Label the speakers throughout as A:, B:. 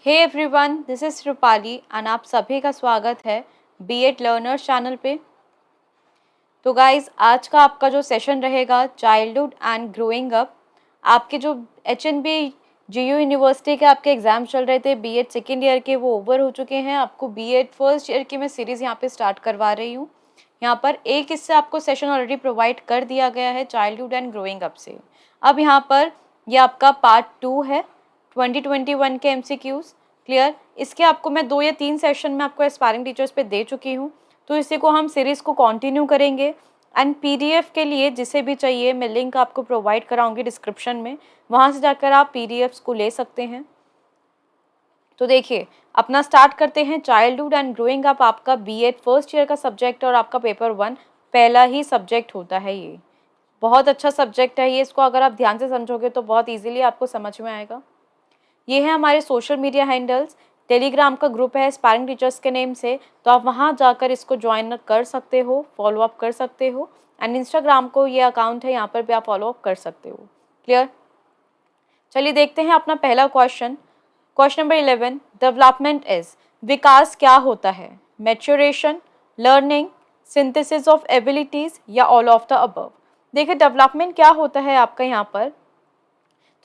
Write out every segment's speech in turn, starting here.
A: Hey everyone, this is Rupali and आप सभी का स्वागत है बीएड लर्नर्स चैनल पे। तो गाइस, आज का आपका जो सेशन रहेगा चाइल्डहुड एंड ग्रोइंग अप। आपके जो एचएनबी जीयू यूनिवर्सिटी के आपके एग्जाम चल रहे थे बीएड सेकेंड ईयर के, वो ओवर हो चुके हैं। आपको बीएड फर्स्ट ईयर की मैं सीरीज़ यहाँ पे स्टार्ट करवा रही हूँ। यहाँ पर एक इससे आपको सेशन ऑलरेडी प्रोवाइड कर दिया गया है चाइल्डहुड एंड ग्रोइंग अप से। अब यहाँ पर ये आपका पार्ट 2 है 2021 के एमसीक्यूज़। क्लियर। इसके आपको मैं 2 या 3 सेशन में आपको एस्पायरिंग टीचर्स पे दे चुकी हूँ, तो इसी को हम सीरीज़ को कंटिन्यू करेंगे। एंड पीडीएफ के लिए जिसे भी चाहिए मैं लिंक आपको प्रोवाइड कराऊंगी डिस्क्रिप्शन में, वहाँ से जाकर आप पीडीएफ्स को ले सकते हैं। तो देखिए, अपना स्टार्ट करते हैं। चाइल्डहुड एंड ग्रोइंग अप आपका बीएड फर्स्ट ईयर का सब्जेक्ट और आपका पेपर 1 पहला ही सब्जेक्ट होता है। ये बहुत अच्छा सब्जेक्ट है। ये इसको अगर आप ध्यान से समझोगे तो बहुत ईजिली आपको समझ में आएगा। ये है हमारे सोशल मीडिया हैंडल्स। टेलीग्राम का ग्रुप है एस्पायरिंग टीचर्स के नेम से, तो आप वहाँ जाकर इसको ज्वाइन कर सकते हो, फॉलो अप कर सकते हो। एंड इंस्टाग्राम को ये अकाउंट है, यहाँ पर भी आप फॉलो अप कर सकते हो। क्लियर। चलिए देखते हैं अपना पहला question. Question number 11, development is, विकास क्या होता है? Maturation, learning, synthesis of abilities या ऑल ऑफ द अबव। देखिए, डेवलपमेंट क्या होता है आपका यहाँ पर।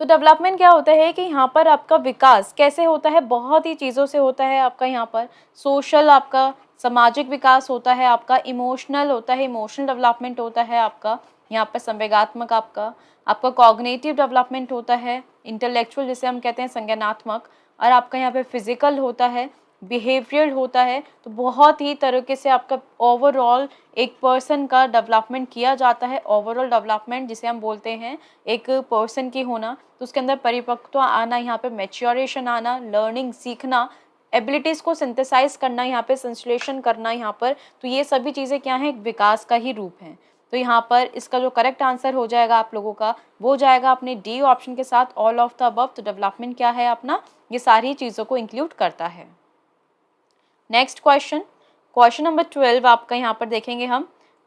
A: तो डेवलपमेंट क्या होता है कि यहाँ पर आपका विकास कैसे होता है, बहुत ही चीज़ों से होता है आपका। यहाँ पर सोशल आपका सामाजिक विकास होता है, आपका इमोशनल होता है, इमोशनल डेवलपमेंट होता है आपका। यहाँ पर संवेगात्मक आपका कॉग्निटिव डेवलपमेंट होता है, इंटेलेक्चुअल जिसे हम कहते हैं संज्ञानात्मक, और आपका यहाँ पे फिजिकल होता है, बिहेवियरल होता है। तो बहुत ही तरीके से आपका ओवरऑल एक पर्सन का डेवलपमेंट किया जाता है। ओवरऑल डेवलपमेंट जिसे हम बोलते हैं एक पर्सन की होना, तो उसके अंदर परिपक्वता आना, यहाँ पे मैच्योरेशन आना, लर्निंग सीखना, एबिलिटीज़ को सिंथेसाइज करना, यहाँ पे संश्लेषण करना यहाँ पर। तो ये सभी चीज़ें क्या हैं, एक विकास का ही रूप हैं। तो यहाँ पर इसका जो करेक्ट आंसर हो जाएगा आप लोगों का, वो जाएगा अपने डी ऑप्शन के साथ, ऑल ऑफ द अबव। तो डेवलपमेंट क्या है अपना, ये सारी चीज़ों को इंक्लूड करता है। नेक्स्ट क्वेश्चन, क्वेश्चन नंबर 12 आपका यहाँ पर देखेंगे हम।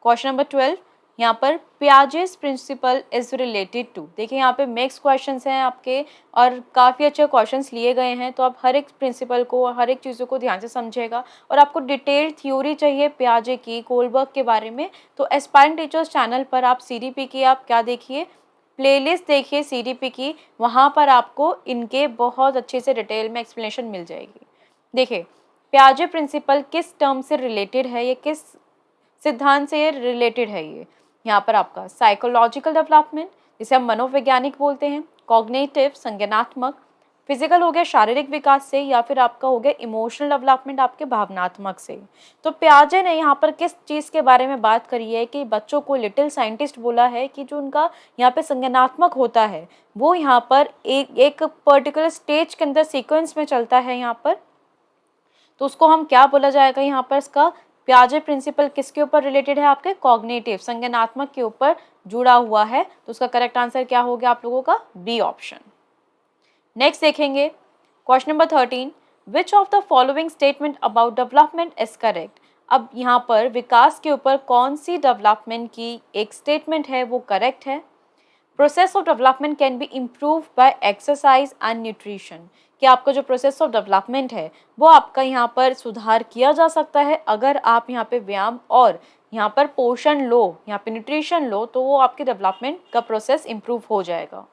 A: क्वेश्चन नंबर 12 यहाँ पर Piaget's principle is related to. देखिए, यहाँ पे मिक्स क्वेश्चंस हैं आपके और काफ़ी अच्छे क्वेश्चंस लिए गए हैं। तो आप हर एक प्रिंसिपल को, हर एक चीज़ों को ध्यान से समझेगा। और आपको डिटेल थ्योरी चाहिए पियाजे की, कोलबर्ग के बारे में, तो एस्पायरिंग टीचर्स चैनल पर आप सीडीपी की आप क्या देखिए, प्लेलिस्ट देखिए सीडीपी की। वहाँ पर आपको इनके बहुत अच्छे से डिटेल में एक्सप्लेनेशन मिल जाएगी। देखिए, पियाजे प्रिंसिपल किस टर्म से रिलेटेड है, ये किस सिद्धांत से रिलेटेड है। ये यहाँ पर आपका साइकोलॉजिकल डेवलपमेंट जिसे हम मनोवैज्ञानिक बोलते हैं, कॉग्निटिव संज्ञानात्मक, फिजिकल हो गया शारीरिक विकास से, या फिर आपका हो गया इमोशनल डेवलपमेंट आपके भावनात्मक से। तो पियाजे ने यहाँ पर किस चीज़ के बारे में बात करी है कि बच्चों को लिटिल साइंटिस्ट बोला है कि जो उनका यहाँ पे संज्ञानात्मक होता है वो यहाँ पर एक पर्टिकुलर स्टेज के अंदर सीक्वेंस में चलता है यहाँ पर। तो उसको हम क्या बोला जाएगा यहाँ पर, इसका पियाजे प्रिंसिपल किसके ऊपर रिलेटेड है, आपके कॉग्निटिव संज्ञानात्मक के ऊपर जुड़ा हुआ है। तो उसका करेक्ट आंसर क्या हो गया आप लोगों का, बी ऑप्शन। नेक्स्ट देखेंगे question number 13, which of the following statement about development is correct. अब यहाँ पर विकास के ऊपर कौन सी डेवलपमेंट की एक स्टेटमेंट है वो करेक्ट है। Process of development can be improve bye exercise and nutrition, कि आपका जो प्रोसेस ऑफ डेवलपमेंट है वो आपका यहाँ पर सुधार किया जा सकता है अगर आप यहाँ पे व्यायाम और यहाँ पर पोषण लो, यहाँ पे न्यूट्रिशन लो, तो वो आपके डेवलपमेंट का प्रोसेस इम्प्रूव हो जाएगा।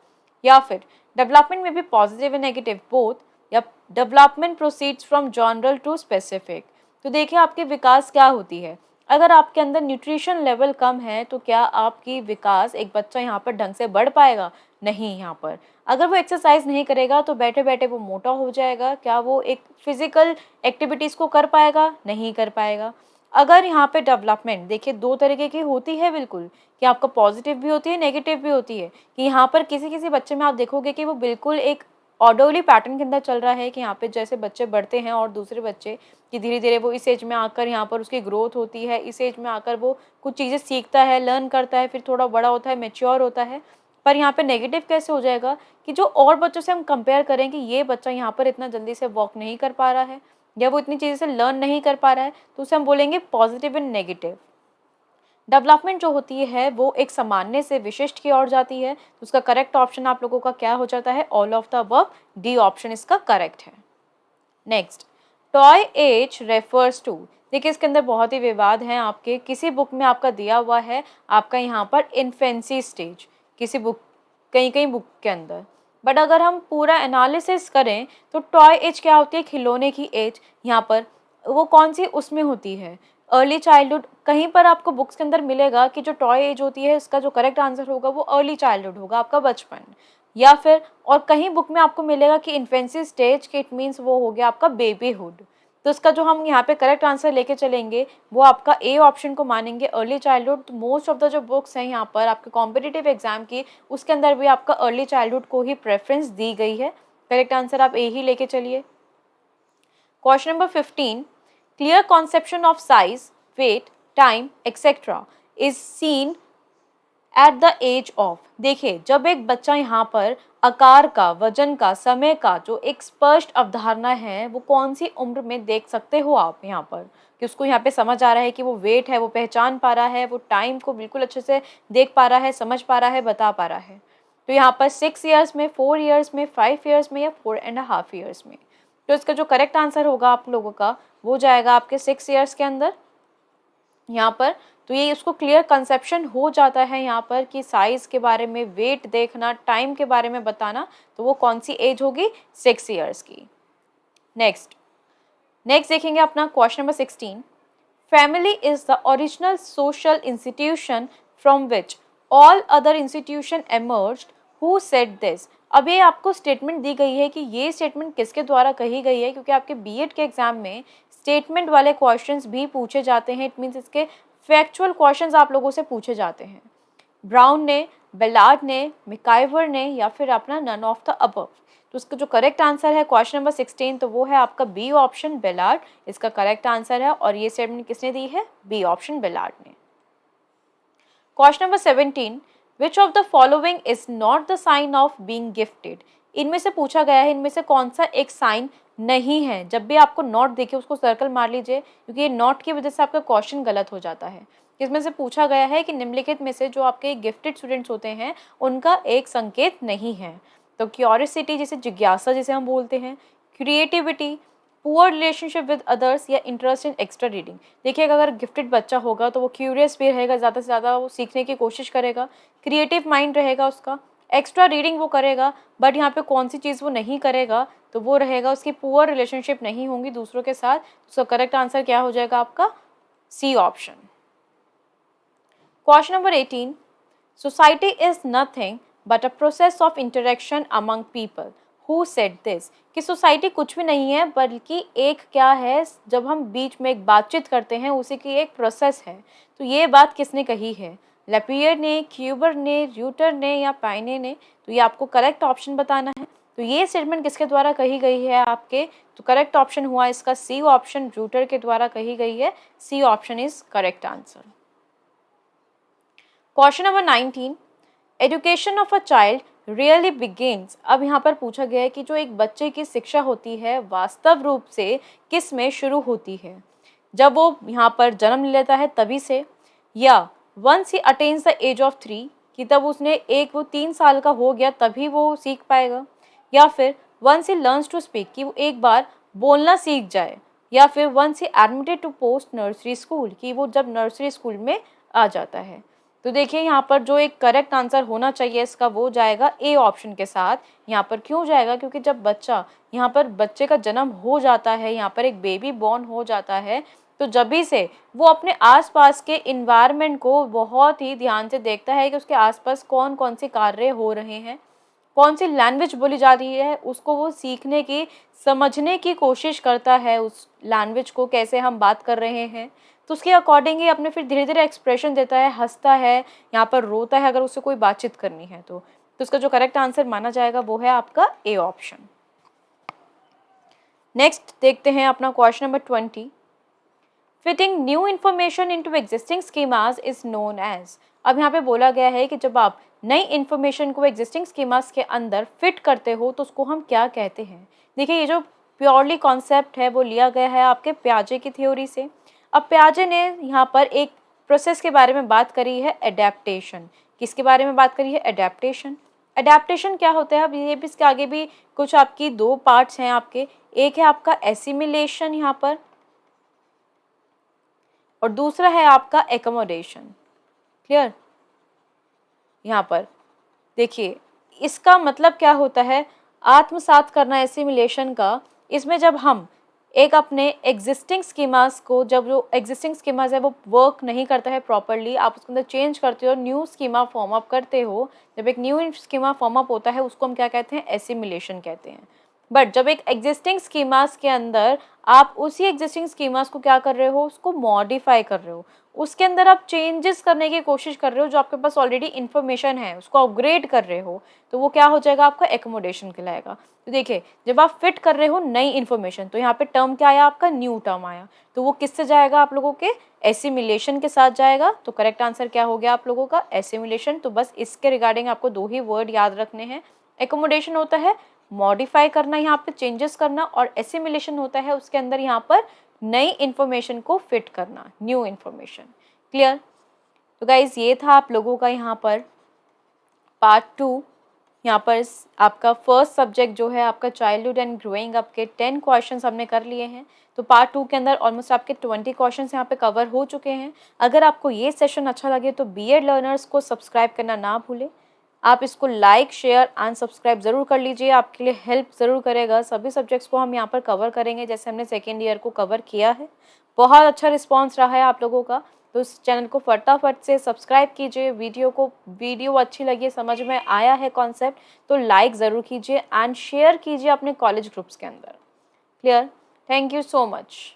A: या फिर डेवलपमेंट में भी पॉजिटिव एंड नेगेटिव बोथ, या development proceeds from general to specific. तो देखिए, आपकी विकास क्या होती है, अगर आपके अंदर न्यूट्रिशन लेवल कम है तो क्या आपकी विकास, एक बच्चा यहाँ पर ढंग से बढ़ पाएगा? नहीं। यहाँ पर अगर वो एक्सरसाइज नहीं करेगा तो बैठे बैठे वो मोटा हो जाएगा। क्या वो एक फिजिकल एक्टिविटीज़ को कर पाएगा? नहीं कर पाएगा। अगर यहाँ पे डेवलपमेंट देखिए दो तरीके की होती है बिल्कुल, कि आपका पॉजिटिव भी होती है, नेगेटिव भी होती है। कि यहाँ पर किसी किसी बच्चे में आप देखोगे कि वो बिल्कुल एक ऑर्डरली पैटर्न के अंदर चल रहा है, कि यहाँ पे जैसे बच्चे बढ़ते हैं और दूसरे बच्चे कि धीरे धीरे वो इस एज में आकर यहाँ पर उसकी ग्रोथ होती है, इस एज में आकर वो कुछ चीज़ें सीखता है, लर्न करता है, फिर थोड़ा बड़ा होता है, मेच्योर होता है। पर यहाँ पे नेगेटिव कैसे हो जाएगा कि जो और बच्चों से हम कंपेयर करें कि ये बच्चा यहाँ पर इतना जल्दी से वॉक नहीं कर पा रहा है या वो इतनी चीज़ें से लर्न नहीं कर पा रहा है, तो उसे हम बोलेंगे पॉजिटिव एंड नेगेटिव। डेवलपमेंट जो होती है वो एक सामान्य से विशिष्ट की ओर जाती है। तो उसका करेक्ट ऑप्शन आप लोगों का क्या हो जाता है, all of the above, D option इसका करेक्ट है। Next, toy age refers to. देखिए इसके अंदर बहुत ही विवाद हैं, आपके किसी बुक में आपका दिया हुआ है आपका यहाँ पर इन्फेंसी स्टेज, किसी बुक, कई कई बुक के अंदर, बट अगर हम पूरा एनालिसिस करें तो टॉय एज क्या होती है, खिलौने की एज, यहाँ पर वो कौन सी उसमें होती है, अर्ली चाइल्डहुड। कहीं पर आपको बुक्स के अंदर मिलेगा कि जो टॉय एज होती है इसका जो करेक्ट आंसर होगा वो अर्ली चाइल्डहुड होगा, आपका बचपन, या फिर और कहीं बुक में आपको मिलेगा कि इन्फेंसी स्टेज के इट मीन्स वो हो गया आपका बेबीहुड। तो इसका जो हम यहाँ पे करेक्ट आंसर लेके चलेंगे वो आपका ए ऑप्शन को मानेंगे, अर्ली चाइल्डहुड। तो मोस्ट ऑफ द जो बुक्स हैं यहाँ पर आपके कॉम्पिटिटिव एग्जाम की उसके अंदर भी आपका अर्ली चाइल्डहुड को ही प्रेफरेंस दी गई है। करेक्ट आंसर आप ए ही लेके चलिए। Question number 15, clear conception of size, weight, time etcetera is seen at the age of. देखिए जब एक बच्चा यहाँ पर आकार का, वजन का, समय का जो एक स्पष्ट अवधारणा है वो कौन सी उम्र में देख सकते हो आप यहाँ पर, कि उसको यहाँ पे समझ आ रहा है कि वो वेट है, वो पहचान पा रहा है, वो टाइम को बिल्कुल अच्छे से देख पा रहा है, समझ पा रहा है, बता पा रहा है। तो यहाँ पर 6 ईयर्स में, 4 ईयर्स में, 5 ईयर्स में या 4.5 ईयर्स में। तो इसका जो करेक्ट आंसर होगा आप लोगों का वो जाएगा आपके 6 ईयर्स के अंदर यहाँ पर। तो ये उसको क्लियर कंसेप्शन हो जाता है यहाँ पर कि साइज के बारे में, वेट देखना, टाइम के बारे में बताना, तो वो कौन सी एज होगी, 6 ईयर्स की। नेक्स्ट देखेंगे अपना question number 16, family is the original social institution from which all other institution emerged, who said this. अब ये आपको स्टेटमेंट दी गई है कि ये स्टेटमेंट किसके द्वारा कही गई है, क्योंकि आपके बीएड के एग्जाम में स्टेटमेंट वाले क्वेश्चंस भी पूछे जाते हैं, इट मीन्स इसके फैक्चुअल क्वेश्चंस आप लोगों से पूछे जाते हैं। ब्राउन ने, बेलार्ड ने, मिकाइवर ने या फिर अपना नन ऑफ द अबव। तो इसका जो करेक्ट आंसर है क्वेश्चन नंबर 16 तो वो है आपका बी ऑप्शन, बेलार्ड इसका करेक्ट आंसर है। और ये स्टेटमेंट किसने दी है, बी ऑप्शन, बेलार्ड ने। Question number 17, which of the following is not the sign of being gifted. इनमें से पूछा गया है इनमें से कौन सा एक साइन नहीं है। जब भी आपको नॉट देखे उसको सर्कल मार लीजिए, क्योंकि ये नॉट की वजह से आपका क्वेश्चन गलत हो जाता है। इसमें से पूछा गया है कि निम्नलिखित में से जो आपके गिफ्टेड स्टूडेंट्स होते हैं उनका एक संकेत नहीं है। तो क्यूरियोसिटी, जिसे जिज्ञासा जिसे हम बोलते हैं, creativity, poor relationship with others या इंटरेस्ट इन एक्स्ट्रा रीडिंग। देखिए अगर गिफ्टेड बच्चा होगा तो वो क्यूरियस भी रहेगा, ज़्यादा से ज़्यादा वो सीखने की कोशिश करेगा, क्रिएटिव माइंड रहेगा उसका, एक्स्ट्रा रीडिंग वो करेगा, बट यहाँ पे कौन सी चीज़ वो नहीं करेगा तो वो रहेगा उसकी पुअर रिलेशनशिप नहीं होंगी दूसरों के साथ। सो करेक्ट आंसर क्या हो जाएगा आपका, C option. Question number 18, society is nothing but a process of interaction among people, who said this. कि सोसाइटी कुछ भी नहीं है बल्कि एक क्या है, जब हम बीच में एक बातचीत करते हैं उसी की एक प्रोसेस है। तो ये बात किसने कही है, लेपियर ने, क्यूबर ने, र्यूटर ने या पाइने ने। तो ये आपको करेक्ट ऑप्शन बताना है। तो ये स्टेटमेंट किसके द्वारा कही गई है आपके, तो करेक्ट ऑप्शन हुआ इसका सी ऑप्शन, र्यूटर के द्वारा कही गई है। C option is correct answer. Question number 19, education of a child really begins. अब यहाँ पर पूछा गया है कि जो एक बच्चे की शिक्षा होती है वास्तव रूप से किस में शुरू होती है, जब वो यहाँ पर जन्म लेता है तभी से, या once he attains the age of 3 कि तब उसने वो 3 साल का हो गया तभी वो सीख पाएगा, या फिर once he learns to speak कि वो एक बार बोलना सीख जाए, या फिर once he admitted to post nursery school कि वो जब नर्सरी स्कूल में आ जाता है। तो देखिए यहाँ पर जो एक करेक्ट आंसर होना चाहिए इसका वो जाएगा ए ऑप्शन के साथ। यहाँ पर क्यों जाएगा, क्योंकि जब बच्चा, यहाँ पर बच्चे का जन्म हो जाता है, यहाँ पर एक बेबी बॉर्न हो जाता है, तो जब भी से वो अपने आसपास के इन्वायरमेंट को बहुत ही ध्यान से देखता है कि उसके आसपास कौन कौन से कार्य हो रहे हैं, कौन सी लैंग्वेज बोली जा रही है, उसको वो सीखने की, समझने की कोशिश करता है, उस लैंग्वेज को कैसे हम बात कर रहे हैं, तो उसके अकॉर्डिंग ही अपने फिर धीरे धीरे एक्सप्रेशन देता है, हंसता है, यहाँ पर रोता है अगर उससे कोई बातचीत करनी है तो उसका जो करेक्ट आंसर माना जाएगा वो है आपका ए ऑप्शन। नेक्स्ट देखते हैं अपना question number 20, fitting new information into existing schemas is known as. अब यहाँ पे बोला गया है कि जब आप नई इन्फॉर्मेशन को एग्जिस्टिंग स्कीमास के अंदर फिट करते हो तो उसको हम क्या कहते हैं। देखिए ये जो प्योरली कॉन्सेप्ट है वो लिया गया है आपके प्याजे की थ्योरी से। अब प्याजे ने यहाँ पर एक प्रोसेस के बारे में बात करी है, एडेप्टेशन। किसके बारे में बात करी है, एडेप्टेशन। एडेप्टेशन क्या होता है, अब ये भी इसके आगे भी कुछ आपकी दो पार्ट्स हैं आपके, एक है आपका एसिमिलेशन यहाँ पर और दूसरा है आपका एकोमोडेशन। क्लियर? यहाँ पर देखिए इसका मतलब क्या होता है, आत्मसात करना एसिमिलेशन का, इसमें जब हम एक अपने एग्जिस्टिंग स्कीमास को, जब जो एग्जिस्टिंग स्कीमास है वो वर्क नहीं करता है प्रॉपरली, आप उसके अंदर चेंज करते हो, न्यू स्कीमा फॉर्म अप करते हो, जब एक न्यू स्कीमा फॉर्म अप होता है उसको हम क्या कहते हैं, एसिमिलेशन कहते हैं। बट जब एक एग्जिस्टिंग स्कीमास के अंदर आप उसी एग्जिस्टिंग स्कीमास को क्या कर रहे हो, उसको मॉडिफाई कर रहे हो, उसके अंदर आप चेंजेस करने की कोशिश कर रहे हो, जो आपके पास ऑलरेडी इन्फॉर्मेशन है उसको अपग्रेड कर रहे हो, तो वो क्या हो जाएगा, आपका एकोमोडेशन कहलाएगा। तो देखिए जब आप फिट कर रहे हो नई इन्फॉर्मेशन, तो यहाँ पे टर्म क्या आया, आपका न्यू टर्म आया, तो वो किससे जाएगा, आप लोगों के एसिमिलेशन के साथ जाएगा। तो करेक्ट आंसर क्या हो गया आप लोगों का, एसिमिलेशन। तो बस इसके रिगार्डिंग आपको दो ही वर्ड याद रखने हैं, एकोमोडेशन होता है मॉडिफाई करना, यहाँ पे चेंजेस करना, और एसिमिलेशन होता है उसके अंदर यहाँ पर नई इन्फॉर्मेशन को फिट करना, न्यू इन्फॉर्मेशन। क्लियर? तो गाइज ये था आप लोगों का यहाँ पर पार्ट 2। यहाँ पर आपका फर्स्ट सब्जेक्ट जो है आपका चाइल्डहुड एंड ग्रोइंग अप के 10 क्वेश्चंस हमने कर लिए हैं। तो पार्ट 2 के अंदर ऑलमोस्ट आपके 20 क्वेश्चंस यहाँ पे कवर हो चुके हैं। अगर आपको ये सेशन अच्छा लगे तो बीएड लर्नर्स को सब्सक्राइब करना ना भूलें। आप इसको लाइक, शेयर एंड सब्सक्राइब ज़रूर कर लीजिए, आपके लिए हेल्प ज़रूर करेगा। सभी सब्जेक्ट्स को हम यहाँ पर कवर करेंगे जैसे हमने सेकेंड ईयर को कवर किया है। बहुत अच्छा रिस्पॉन्स रहा है आप लोगों का, तो इस चैनल को फटाफट से सब्सक्राइब कीजिए। वीडियो अच्छी लगी, समझ में आया है कॉन्सेप्ट, तो लाइक ज़रूर कीजिए एंड शेयर कीजिए अपने कॉलेज ग्रुप्स के अंदर। Clear? Thank you so much.